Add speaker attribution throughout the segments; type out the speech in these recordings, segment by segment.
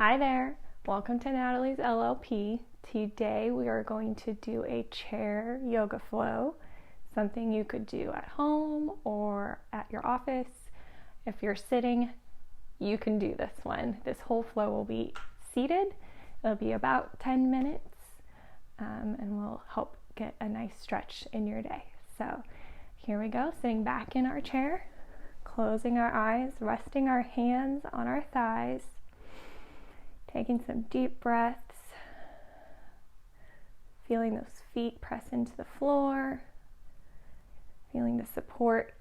Speaker 1: Hi there, welcome to Natalie's LLP. Today we are going to do a chair yoga flow, something you could do at home or at your office. If you're sitting, you can do this one. This whole flow will be seated. It'll be about 10 minutes and will help get a nice stretch in your day. So here we go, sitting back in our chair, closing our eyes, resting our hands on our thighs, taking some deep breaths, feeling those feet press into the floor, feeling the support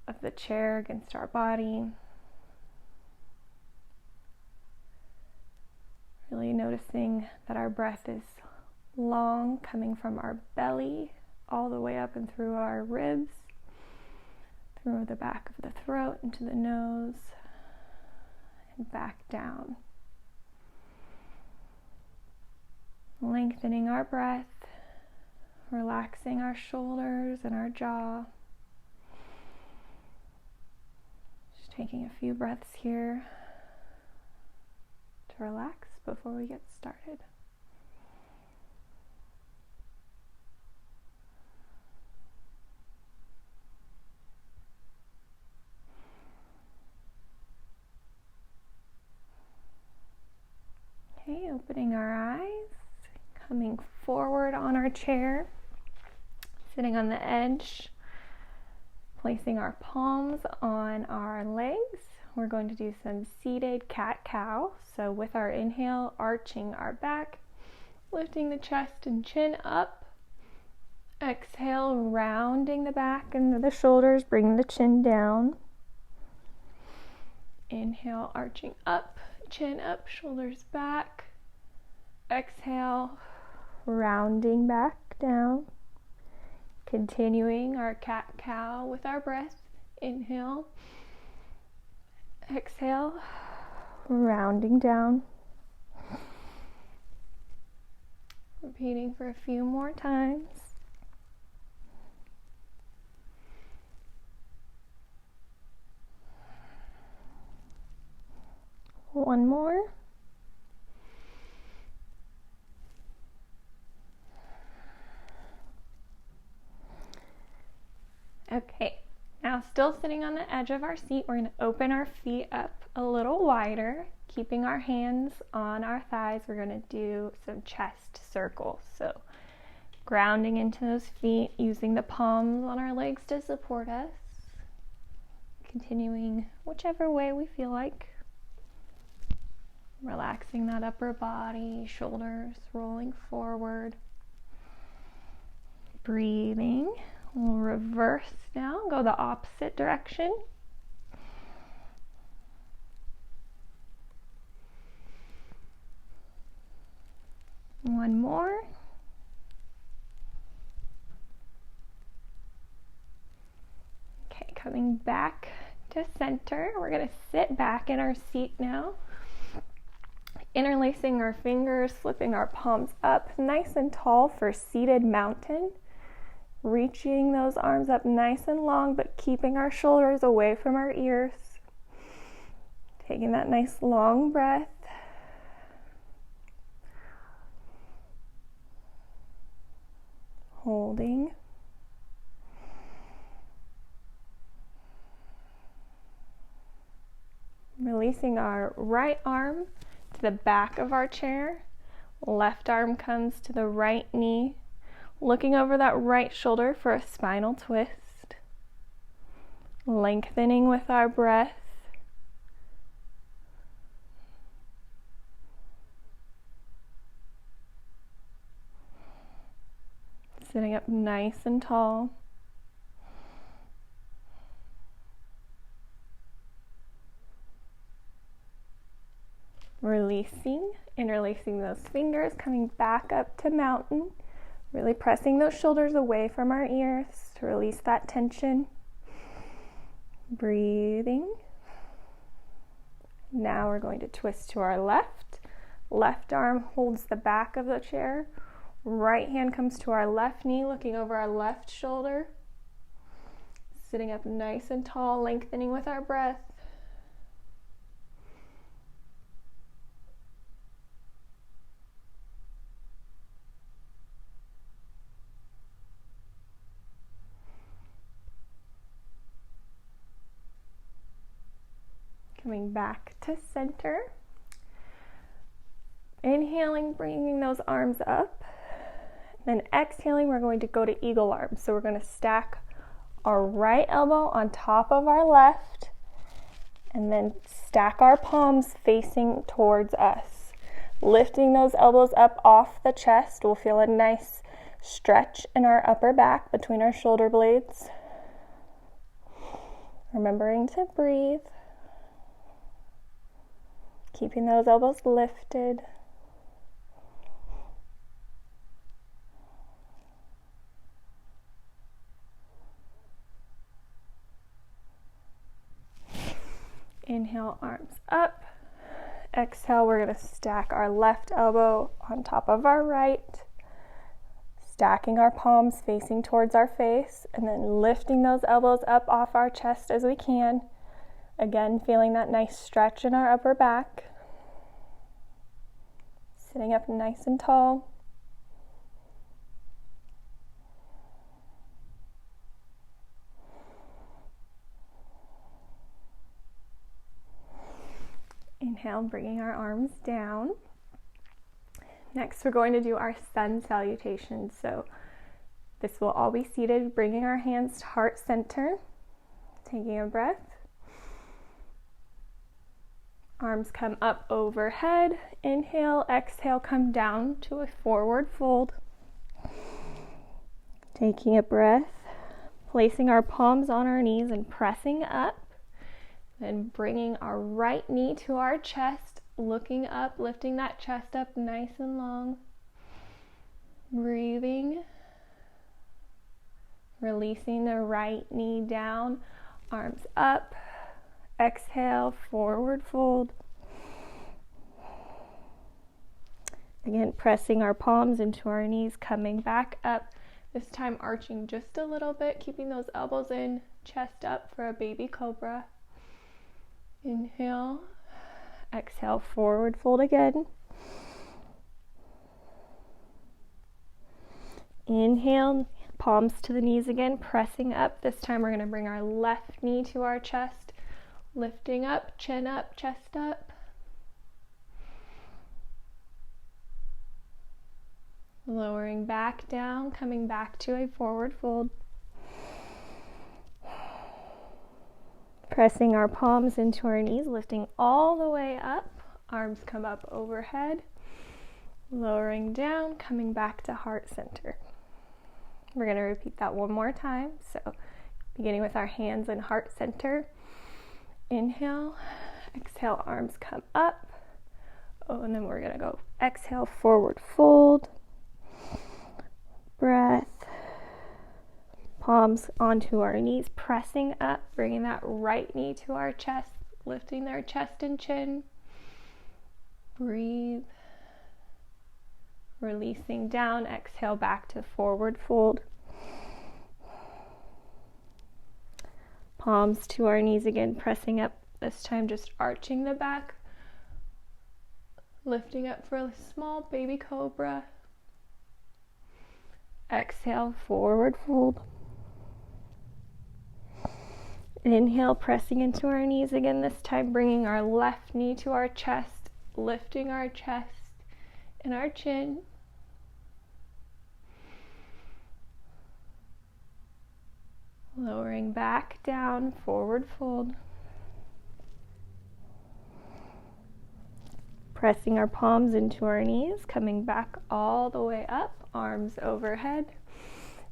Speaker 1: of the chair against our body. Really noticing that our breath is long, coming from our belly all the way up and through our ribs, through the back of the throat, into the nose, and back down. Lengthening our breath, relaxing our shoulders and our jaw. Just taking a few breaths here to relax before we get started. Okay, opening our eyes. Coming forward on our chair, sitting on the edge, placing our palms on our legs. We're going to do some seated cat-cow. So with our inhale, arching our back, lifting the chest and chin up. Exhale, rounding the back and the shoulders, bringing the chin down. Inhale, arching up, chin up, shoulders back. Exhale, rounding back down, continuing our cat-cow with our breath. Inhale, exhale, rounding down. Repeating for a few more times. One more. Okay, now still sitting on the edge of our seat, we're going to open our feet up a little wider, keeping our hands on our thighs. We're going to do some chest circles. So grounding into those feet, using the palms on our legs to support us. Continuing whichever way we feel like. Relaxing that upper body, shoulders rolling forward. Breathing. We'll reverse now, go the opposite direction. One more. Okay, coming back to center. We're going to sit back in our seat now. Interlacing our fingers, flipping our palms up nice and tall for seated mountain. Reaching those arms up nice and long, but keeping our shoulders away from our ears. Taking that nice long breath. Holding. Releasing our right arm to the back of our chair. Left arm comes to the right knee. Looking over that right shoulder for a spinal twist. Lengthening with our breath. Sitting up nice and tall. Releasing, interlacing those fingers, coming back up to mountain. Really pressing those shoulders away from our ears to release that tension. Breathing. Now we're going to twist to our left. Left arm holds the back of the chair. Right hand comes to our left knee, looking over our left shoulder. Sitting up nice and tall, lengthening with our breath. Coming back to center. Inhaling, bringing those arms up. Then exhaling, we're going to go to eagle arms. So we're going to stack our right elbow on top of our left, and then stack our palms facing towards us. Lifting those elbows up off the chest, we'll feel a nice stretch in our upper back between our shoulder blades. Remembering to breathe. Keeping those elbows lifted. Inhale, arms up. Exhale, we're going to stack our left elbow on top of our right, stacking our palms facing towards our face, and then lifting those elbows up off our chest as we can. Again, feeling that nice stretch in our upper back. Sitting up nice and tall. Inhale, bringing our arms down. Next, we're going to do our sun salutation. So this will all be seated, bringing our hands to heart center. Taking a breath. Arms come up overhead. Inhale, exhale, come down to a forward fold. Taking a breath. Placing our palms on our knees and pressing up. Then bringing our right knee to our chest, looking up, lifting that chest up nice and long. Breathing. Releasing the right knee down, arms up. Exhale, forward fold. Again, pressing our palms into our knees, coming back up. This time arching just a little bit, keeping those elbows in, chest up for a baby cobra. Inhale, exhale, forward fold again. Inhale, palms to the knees again, pressing up. This time we're going to bring our left knee to our chest, lifting up, chin up, chest up. Lowering back down, coming back to a forward fold. Pressing our palms into our knees, lifting all the way up. Arms come up overhead. Lowering down, coming back to heart center. We're going to repeat that one more time. So beginning with our hands in heart center. Inhale, exhale, arms come up. Oh, and then we're going to go exhale, forward fold. Breath. Palms onto our knees, pressing up, bringing that right knee to our chest, lifting their chest and chin. Breathe. Releasing down, exhale back to forward fold. Palms to our knees again, pressing up, this time just arching the back. Lifting up for a small baby cobra. Exhale, forward fold. Inhale, pressing into our knees again, this time bringing our left knee to our chest, lifting our chest and our chin. Lowering back down, forward fold. Pressing our palms into our knees, coming back all the way up, arms overhead.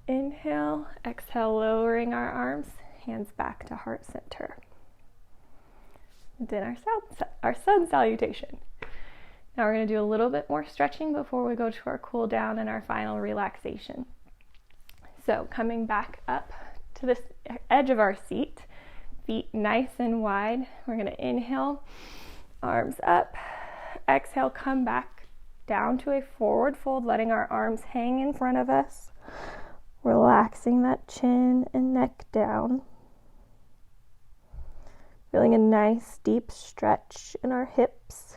Speaker 1: Inhale, exhale, lowering our arms. Hands back to heart center. Then our sun salutation. Now we're going to do a little bit more stretching before we go to our cool down and our final relaxation. So coming back up to this edge of our seat, feet nice and wide. We're going to inhale, arms up. Exhale, come back down to a forward fold, letting our arms hang in front of us. Relaxing that chin and neck down. Feeling a nice deep stretch in our hips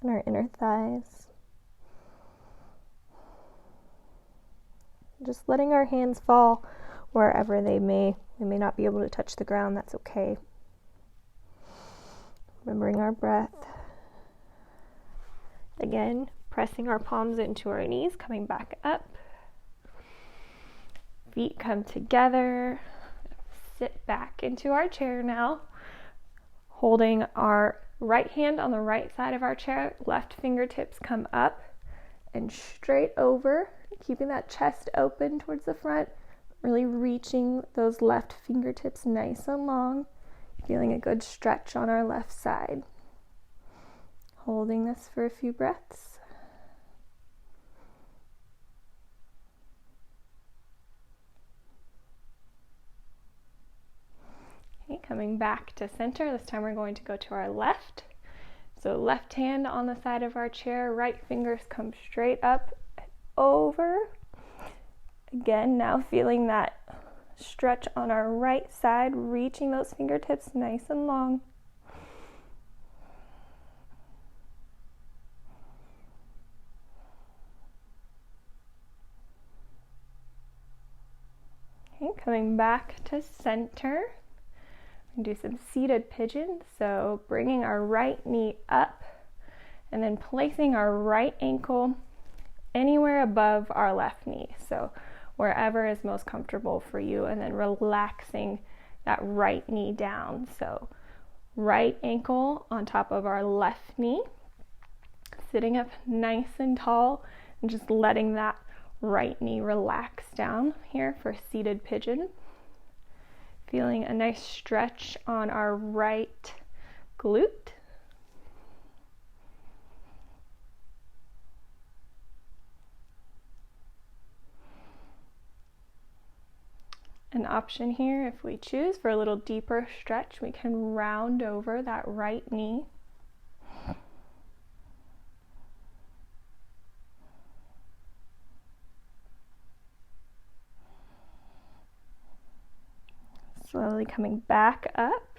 Speaker 1: and our inner thighs. Just letting our hands fall wherever they may. They may not be able to touch the ground, that's okay. Remembering our breath. Again, pressing our palms into our knees, coming back up. Feet come together. Sit back into our chair now, holding our right hand on the right side of our chair. Left fingertips come up and straight over, keeping that chest open towards the front, really reaching those left fingertips nice and long, feeling a good stretch on our left side. Holding this for a few breaths. Okay, coming back to center. This time we're going to go to our left. So left hand on the side of our chair, right fingers come straight up and over. Again, now feeling that stretch on our right side, reaching those fingertips nice and long. Okay, coming back to center. Do some seated pigeon, so bringing our right knee up and then placing our right ankle anywhere above our left knee, so wherever is most comfortable for you, and then relaxing that right knee down. So right ankle on top of our left knee, sitting up nice and tall and just letting that right knee relax down here for seated pigeon. Feeling a nice stretch on our right glute. An option here, if we choose, for a little deeper stretch, we can round over that right knee. Slowly coming back up,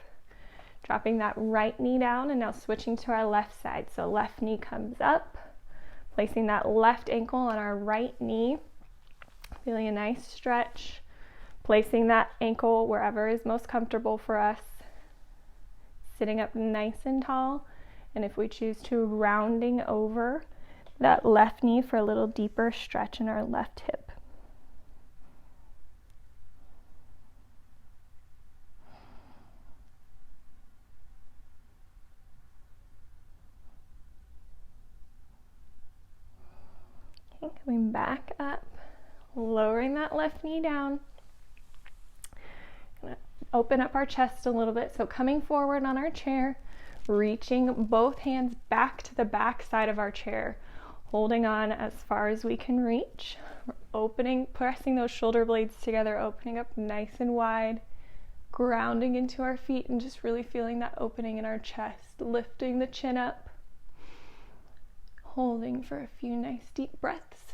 Speaker 1: dropping that right knee down, and now switching to our left side. So left knee comes up, placing that left ankle on our right knee, feeling a nice stretch, placing that ankle wherever is most comfortable for us, sitting up nice and tall, and if we choose to, rounding over that left knee for a little deeper stretch in our left hip. Okay, coming back up, lowering that left knee down. Gonna open up our chest a little bit, so coming forward on our chair, reaching both hands back to the back side of our chair, holding on as far as we can reach. We're opening, pressing those shoulder blades together, opening up nice and wide, grounding into our feet and just really feeling that opening in our chest, lifting the chin up. Holding for a few nice deep breaths.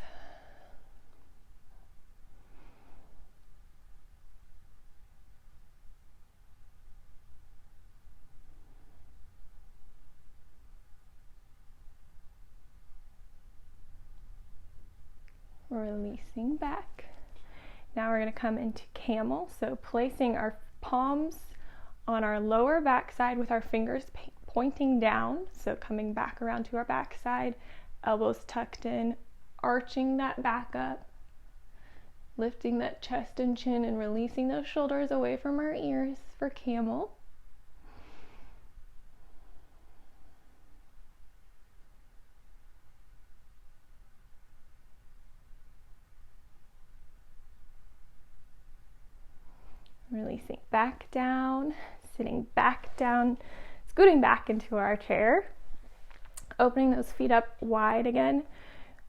Speaker 1: Releasing back. Now we're going to come into camel. So placing our palms on our lower back side with our fingers pointing down, so coming back around to our back side, elbows tucked in, arching that back up, lifting that chest and chin and releasing those shoulders away from our ears for camel. Releasing back down, sitting back down, scooting back into our chair, opening those feet up wide again,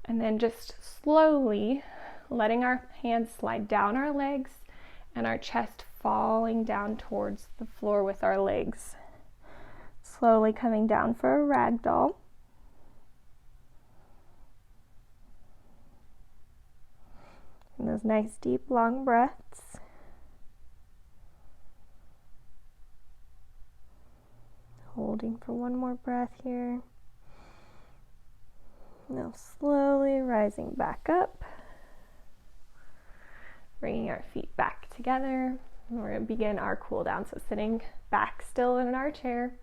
Speaker 1: and then just slowly letting our hands slide down our legs and our chest falling down towards the floor with our legs. Slowly coming down for a ragdoll. And those nice deep long breaths. Holding for one more breath here. Now slowly rising back up. Bringing our feet back together. We're going to begin our cool down. So sitting back still in our chair.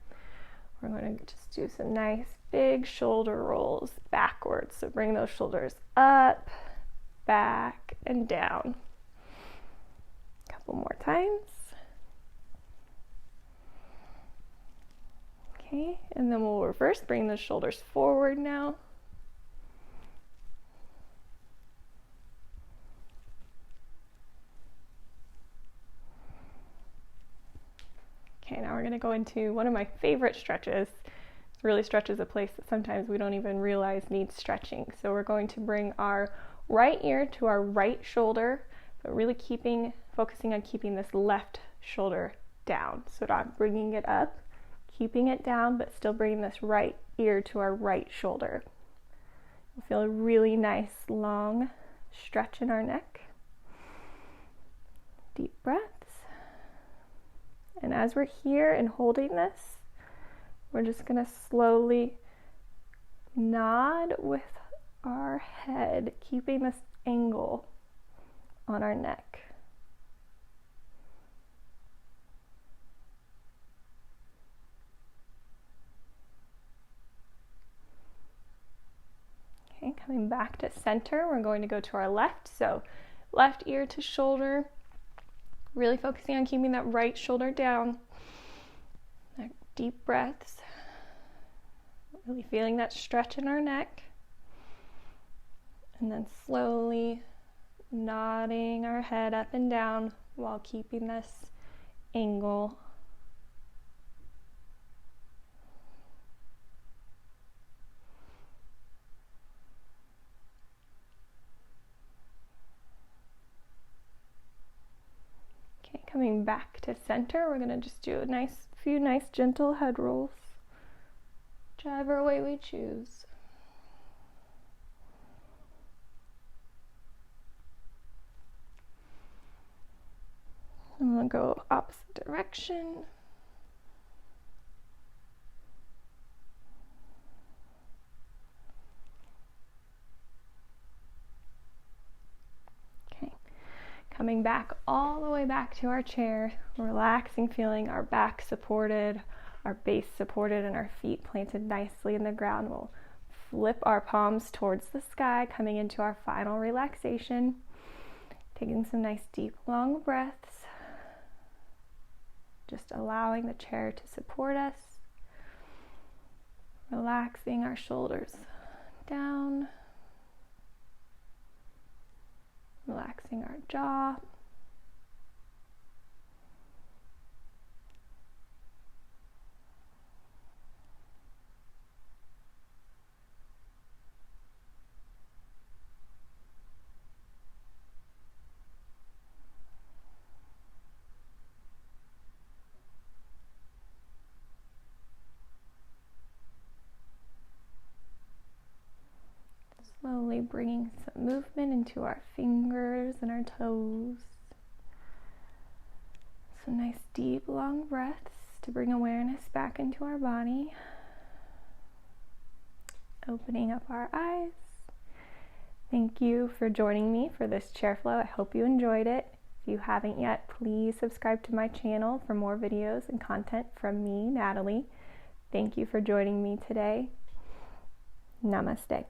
Speaker 1: we're going to just do some nice big shoulder rolls backwards. So bring those shoulders up, back, and down. A couple more times. Okay, and then we'll reverse, bring the shoulders forward now. Okay, now we're going to go into one of my favorite stretches. It really stretches a place that sometimes we don't even realize needs stretching. So we're going to bring our right ear to our right shoulder, but really focusing on keeping this left shoulder down. So not bringing it up, keeping it down, but still bringing this right ear to our right shoulder. We'll feel a really nice long stretch in our neck. Deep breaths. And as we're here and holding this, we're just going to slowly nod with our head, keeping this angle on our neck. Okay, coming back to center, we're going to go to our left. So left ear to shoulder, really focusing on keeping that right shoulder down. Deep breaths, really feeling that stretch in our neck. And then slowly nodding our head up and down while keeping this angle. Okay, coming back to center, we're going to just do a few nice gentle head rolls, whichever way we choose. And we'll go opposite direction. Okay, coming back all the way back to our chair, relaxing, feeling our back supported, our base supported, and our feet planted nicely in the ground. We'll flip our palms towards the sky, coming into our final relaxation. Taking some nice deep long breaths. Just allowing the chair to support us. Relaxing our shoulders down. Relaxing our jaw. Slowly bringing some movement into our fingers and our toes. Some nice deep long breaths to bring awareness back into our body. Opening up our eyes. Thank you for joining me for this chair flow. I hope you enjoyed it. If you haven't yet, please subscribe to my channel for more videos and content from me, Natalie. Thank you for joining me today. Namaste.